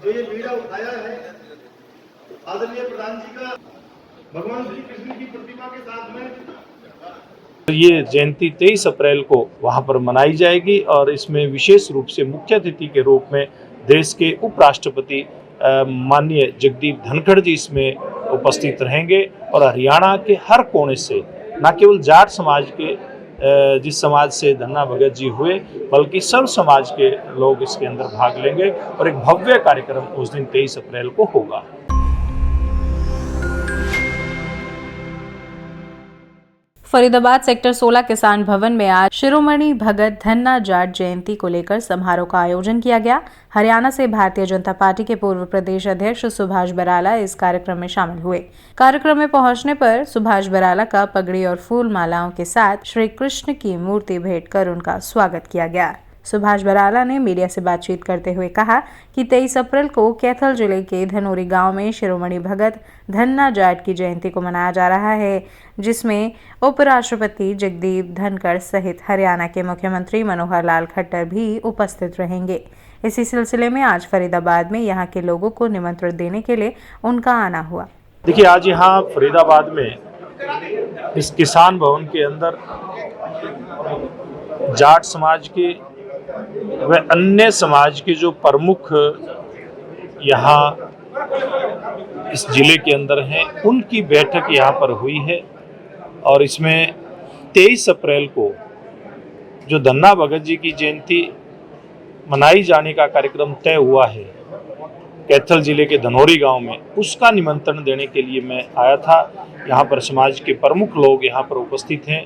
जो ये बीड़ा उठाया है आदरणीय प्रधान जी का भगवान श्री कृष्ण की प्रतिमा के साथ में, ये जयंती 23 अप्रैल को वहां पर मनाई जाएगी और इसमें विशेष रूप से मुख्य अतिथि के रूप में देश के उपराष्ट्रपति माननीय जगदीप धनखड़ जी इसमें उपस्थित रहेंगे और हरियाणा के हर कोने से, न केवल जाट समाज के जिस समाज से धन्ना भगत जी हुए, बल्कि सब समाज के लोग इसके अंदर भाग लेंगे और एक भव्य कार्यक्रम उस दिन 23 अप्रैल को होगा। फरीदाबाद सेक्टर 16 किसान भवन में आज शिरोमणि भगत धन्ना जाट जयंती को लेकर समारोह का आयोजन किया गया। हरियाणा से भारतीय जनता पार्टी के पूर्व प्रदेश अध्यक्ष सुभाष बराला इस कार्यक्रम में शामिल हुए। कार्यक्रम में पहुंचने पर सुभाष बराला का पगड़ी और फूल मालाओं के साथ श्री कृष्ण की मूर्ति भेंट कर उनका स्वागत किया गया। सुभाष बराला ने मीडिया से बातचीत करते हुए कहा कि 23 अप्रैल को कैथल जिले के धनोरी गांव में शिरोमणि भगत धन्ना जाट की जयंती को मनाया जा रहा है, जिसमें उपराष्ट्रपति जगदीप धनखड़ सहित हरियाणा के मुख्यमंत्री मनोहर लाल खट्टर भी उपस्थित रहेंगे। इसी सिलसिले में आज फरीदाबाद में यहां के लोगों को निमंत्रण देने के लिए उनका आना हुआ। देखिए, आज यहाँ फरीदाबाद में इस किसान भवन के अंदर जाट समाज के व अन्य समाज के जो प्रमुख यहाँ इस जिले के अंदर हैं, उनकी बैठक यहाँ पर हुई है और इसमें 23 अप्रैल को जो धन्ना भगत जी की जयंती मनाई जाने का कार्यक्रम तय हुआ है कैथल जिले के धनोरी गांव में, उसका निमंत्रण देने के लिए मैं आया था। यहाँ पर समाज के प्रमुख लोग यहाँ पर उपस्थित हैं,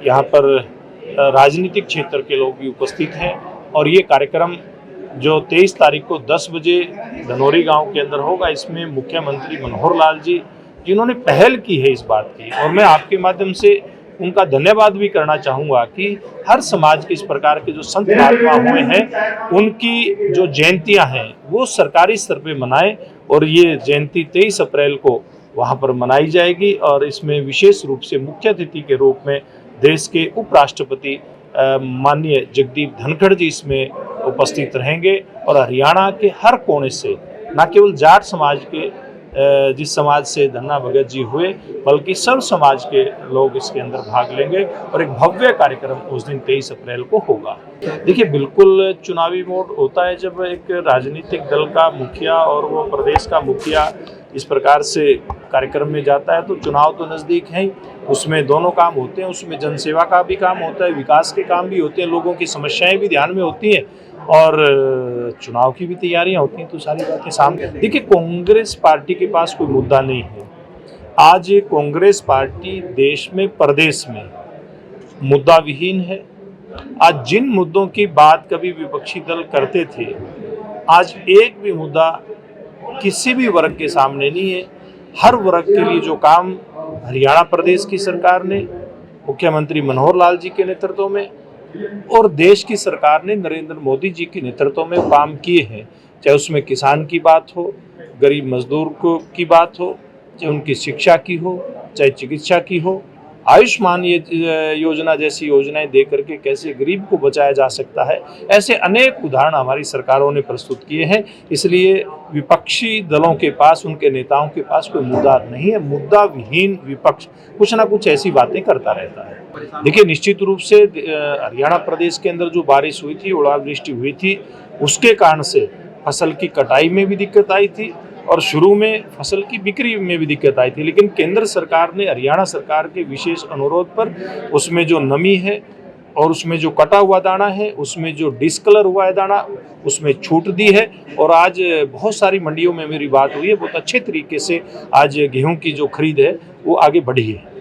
यहाँ पर राजनीतिक क्षेत्र के लोग भी उपस्थित हैं और ये कार्यक्रम जो 23 तारीख को 10 बजे धनोरी गांव के अंदर होगा, इसमें मुख्यमंत्री मनोहर लाल जी जिन्होंने पहल की है इस बात की, और मैं आपके माध्यम से उनका धन्यवाद भी करना चाहूँगा कि हर समाज के इस प्रकार के जो संत महात्मा हुए हैं उनकी जो जयंतियाँ हैं वो सरकारी स्तर पे मनाएं और ये जयंती 23 अप्रैल को वहाँ पर मनाई जाएगी और इसमें विशेष रूप से मुख्य अतिथि के रूप में देश के उपराष्ट्रपति माननीय जगदीप धनखड़ जी इसमें उपस्थित रहेंगे और हरियाणा के हर कोने से, न केवल जाट समाज के जिस समाज से धन्ना भगत जी हुए, बल्कि सब समाज के लोग इसके अंदर भाग लेंगे और एक भव्य कार्यक्रम उस दिन 23 अप्रैल को होगा। देखिए, बिल्कुल चुनावी मोड होता है जब एक राजनीतिक दल का मुखिया और वो प्रदेश का मुखिया इस प्रकार से कार्यक्रम में जाता है, तो चुनाव तो नज़दीक है ही, उसमें दोनों काम होते हैं, उसमें जनसेवा का भी काम होता है, विकास के काम भी होते हैं, लोगों की समस्याएं भी ध्यान में होती हैं और चुनाव की भी तैयारियां होती हैं, तो सारी बातें सामने। देखिए, कांग्रेस पार्टी के पास कोई मुद्दा नहीं है। आज कांग्रेस पार्टी देश में, प्रदेश में मुद्दा विहीन है। आज जिन मुद्दों की बात कभी विपक्षी दल करते थे, आज एक भी मुद्दा किसी भी वर्ग के सामने नहीं है। हर वर्ग के लिए जो काम हरियाणा प्रदेश की सरकार ने मुख्यमंत्री मनोहर लाल जी के नेतृत्व में और देश की सरकार ने नरेंद्र मोदी जी के नेतृत्व में काम किए हैं, चाहे उसमें किसान की बात हो, गरीब मजदूर की बात हो, चाहे उनकी शिक्षा की हो, चाहे चिकित्सा की हो, आयुष्मान योजना जैसी योजनाएं दे करके कैसे गरीब को बचाया जा सकता है, ऐसे अनेक उदाहरण हमारी सरकारों ने प्रस्तुत किए हैं। इसलिए विपक्षी दलों के पास, उनके नेताओं के पास कोई मुद्दा नहीं है। मुद्दा विहीन विपक्ष कुछ ना कुछ ऐसी बातें करता रहता है। देखिए, निश्चित रूप से हरियाणा प्रदेश के अंदर जो बारिश हुई थी, ओलावृष्टि हुई थी, उसके कारण से फसल की कटाई में भी दिक्कत आई थी और शुरू में फसल की बिक्री में भी दिक्कत आई थी, लेकिन केंद्र सरकार ने हरियाणा सरकार के विशेष अनुरोध पर उसमें जो नमी है और उसमें जो कटा हुआ दाना है, उसमें जो डिस्कलर हुआ है दाना, उसमें छूट दी है और आज बहुत सारी मंडियों में मेरी बात हुई है, बहुत अच्छे तरीके से आज गेहूं की जो खरीद है वो आगे बढ़ी है।